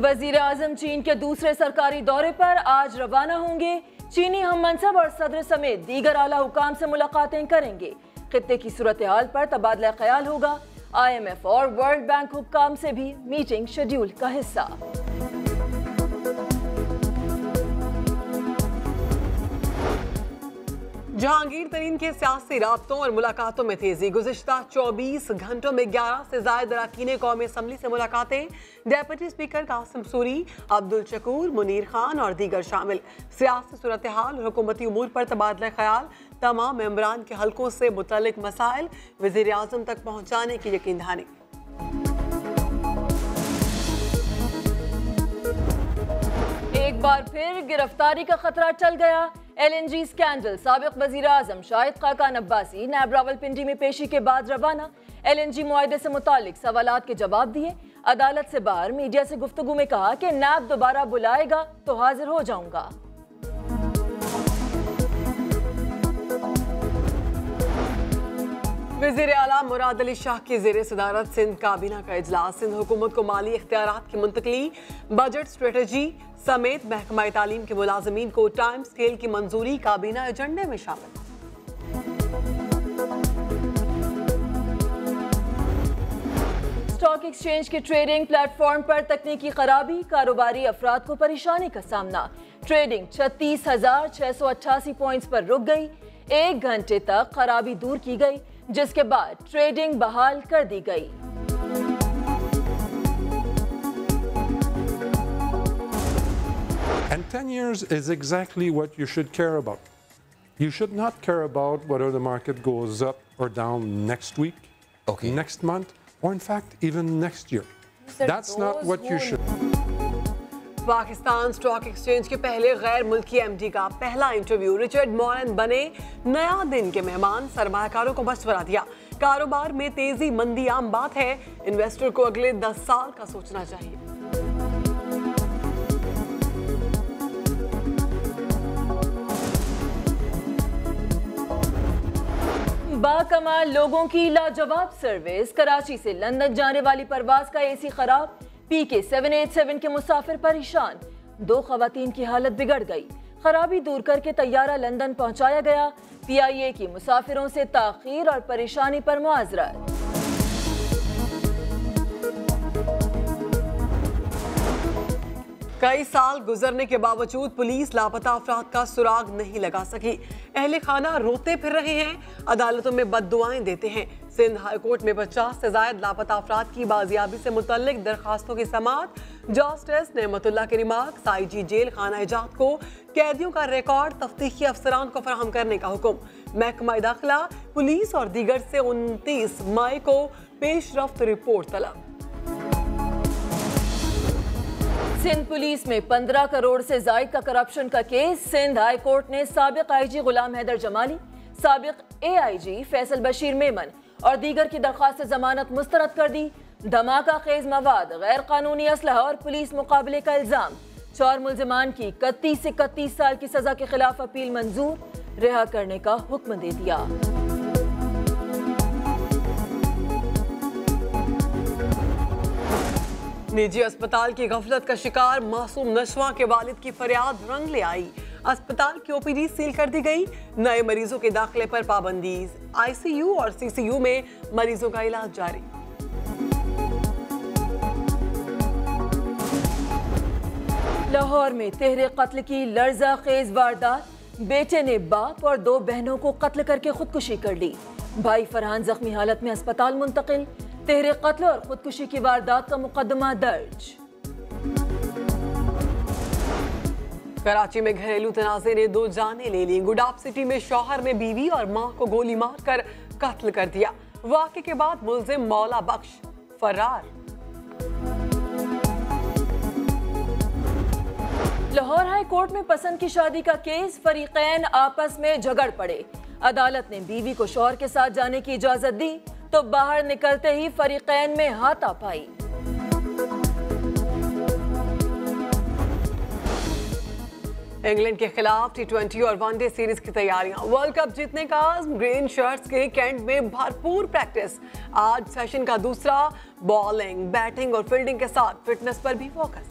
वजीर आजम चीन के दूसरे सरकारी दौरे पर आज रवाना होंगे। चीनी हम मनसब और सदर समेत दीगर आला हुकाम से मुलाकातें करेंगे। खित्ते की सूरत हाल पर तबादला ख्याल होगा। IMF और वर्ल्ड बैंक हुक्काम से भी मीटिंग शेड्यूल का हिस्सा। जहांगीर तरीन के सियासी राब्तों और मुलाकातों में तेजी। गुज़िश्ता 24 घंटों में 11 से ज़ायद अरकान कौमी असम्बली से मुलाकातें। डेप्यूटी स्पीकर कासिम सूरी, अब्दुल शकूर, मुनीर खान और दीगर शामिल। सियासी सूरत हाल और हुकूमती उमूर पर तबादला ख्याल। तमाम मेंबरान के हलकों से मुतल्लिक मसाइल वज़ीर आज़म तक पहुँचाने की यकीन दहानी। एक बार फिर गिरफ्तारी का खतरा टल गया। LNG scandal. साबिक वजीर आजम शाहिद खाकान अब्बासी नैब रावलपिंडी में पेशी के बाद रवाना। LNG मुआहदे से मुतालिक सवालात के जवाब दिए। अदालत से बाहर मीडिया से गुफ्तगू में कहा कि नैब दोबारा बुलाएगा तो हाजिर हो जाऊंगा। वज़ीर आला मुराद अली शाह की ज़ेर सदारत सिंध काबीना का इजलास। सिंध हुकूमत को माली इख्तियारात की मुंतकली, बजट स्ट्रेटजी समेत महकमा तालीम के मुलाजमीन को टाइम स्केल की मंजूरी काबीना एजेंडे में शामिल। स्टॉक एक्सचेंज के ट्रेडिंग प्लेटफॉर्म पर तकनीकी खराबी, कारोबारी अफराद को परेशानी का सामना। ट्रेडिंग 36,688 पॉइंट्स पर रुक गई। 1 घंटे तक खराबी दूर की गई, जिसके बाद ट्रेडिंग बहाल कर दी गई। And 10 years is exactly what you should care about. You should not care about whether the market goes up or down next week, next month, or in fact even next year. That's not what you should. Pakistan stock exchange के पहले गैर मुल्की MD का पहला interview. Richard Mauryan बने नया दिन के मेहमान। सरमायाकारों को मशवरा दिया, कारोबार में तेजी मंदी आम बात है, इन्वेस्टर को अगले 10 साल का सोचना चाहिए। बाकमाल लोगों की लाजवाब सर्विस। कराची से लंदन जाने वाली परवाज का AC खराब। PK 787 के मुसाफिर परेशान। 2 खवातीन की हालत बिगड़ गई। खराबी दूर करके तैयारा लंदन पहुंचाया गया। PIA की मुसाफिरों से ताखीर और परेशानी पर मुआजरत। कई साल गुजरने के बावजूद पुलिस लापता अफराद का सुराग नहीं लगा सकी। अहले खाना रोते फिर रहे हैं, अदालतों में बद्दुआएं देते हैं। सिंध हाईकोर्ट में 50 से ज्यादा लापता अफराद की बाजियाबी से मुतल्लिक दरखास्तों की समाअत। जस्टिस नेमतुल्लाह के रिमार्क्स। IG जेल खाना इजात को कैदियों का रिकॉर्ड तफ्तीशी अफसरान को फराहम करने का हुक्म। महकमा दाखिला, पुलिस और दीगर से 29 मई को पेशरफ्त रिपोर्ट तलब। सिंध पुलिस में 15 करोड़ से जायद का करप्शन का केस। सिंध हाई कोर्ट ने साबिक IG गुलाम हैदर जमाली, साबिक AIG फैसल बशीर मेमन और दीगर की दरख्वास्त जमानत मुस्तरद कर दी। धमाका खेज मवाद, गैर कानूनी असलहा और पुलिस मुकाबले का इल्जाम। 4 मुल्जिमान की 31 से 31 साल की सजा के खिलाफ अपील मंजूर। रिहा करने का हुक्म दे दिया। निजी अस्पताल की गफलत का शिकार मासूम नशवा के वालिद की फरियाद रंग ले आई। अस्पताल की OPD सील कर दी गई। नए मरीजों के दाखिले पर पाबंदी। ICU और CCU में मरीजों का इलाज जारी। लाहौर में तेहरे कत्ल की लर्जा खेज वारदात। बेटे ने बाप और 2 बहनों को कत्ल करके खुदकुशी कर ली। भाई फरहान जख्मी हालत में अस्पताल मुंतकिल। तेहरे कत्ल और खुदकुशी की वारदात का मुकदमा दर्ज। कराची में घरेलू तनाज़े ने 2 जानें ले ली। गुडाप सिटी में शौहर ने बीवी और मां को गोली मारकर कत्ल कर दिया। वाक़े के बाद मुल्जिम मौला बख्श फरार। लाहौर हाई कोर्ट में पसंद की शादी का केस। फरीकैन आपस में झगड़ पड़े। अदालत ने बीवी को शौहर के साथ जाने की इजाजत दी तो बाहर निकलते ही फरीकैन में हाथापाई। इंग्लैंड के खिलाफ T20 और वनडे सीरीज की तैयारियां। वर्ल्ड कप जीतने का ग्रीन शर्ट्स के कैंट में भरपूर प्रैक्टिस। आज सेशन का दूसरा बॉलिंग, बैटिंग और फील्डिंग के साथ फिटनेस पर भी फोकस।